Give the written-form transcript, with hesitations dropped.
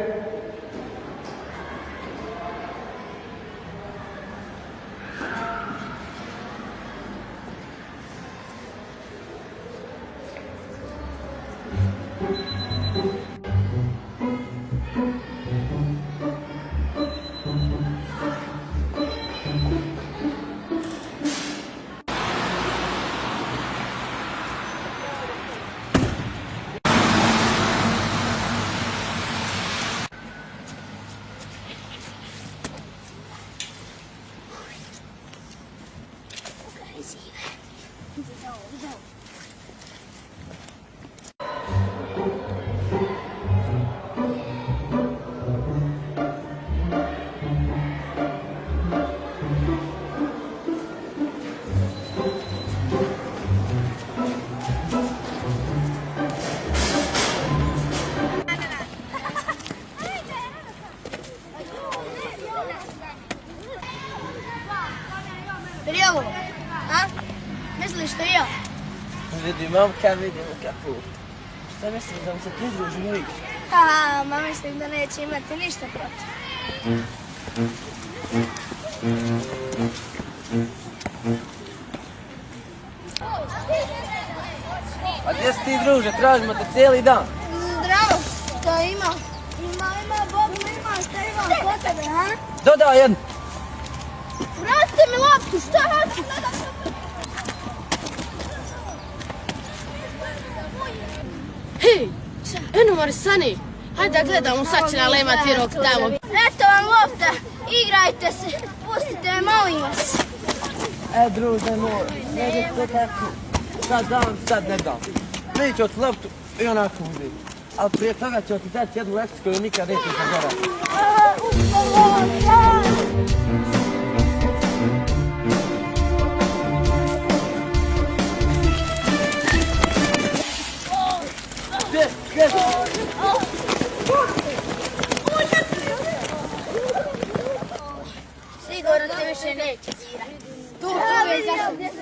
Vidio? A? Misliš što ja? Vidim, momka, vidim kako. Šta misliš da mi se pridružimo i? Aha, ma mislim da neće imati ništa protiv. A gdje si ti, druže? Tražimo te cijeli dan. Zdravo, šta ima? Ima, Bog ima, šta imam po tebe, ha? Dodaj jednu. Vratite mi loptu, šta hoću? Hej, eno Marisani, hajde da gledamo, sad će nam lemati rok tamo. Eto vam lopta, igrajte se, pustite me, molim vas. Druže moj, neđe to tako. Sad dam, sad ne dam. Mi ću ti loptu i onako uzeti. Ali prije toga ću ti dati jednu lekciju koju nikad neću zaboraviti. Sigurno te više neće. Tu je zašto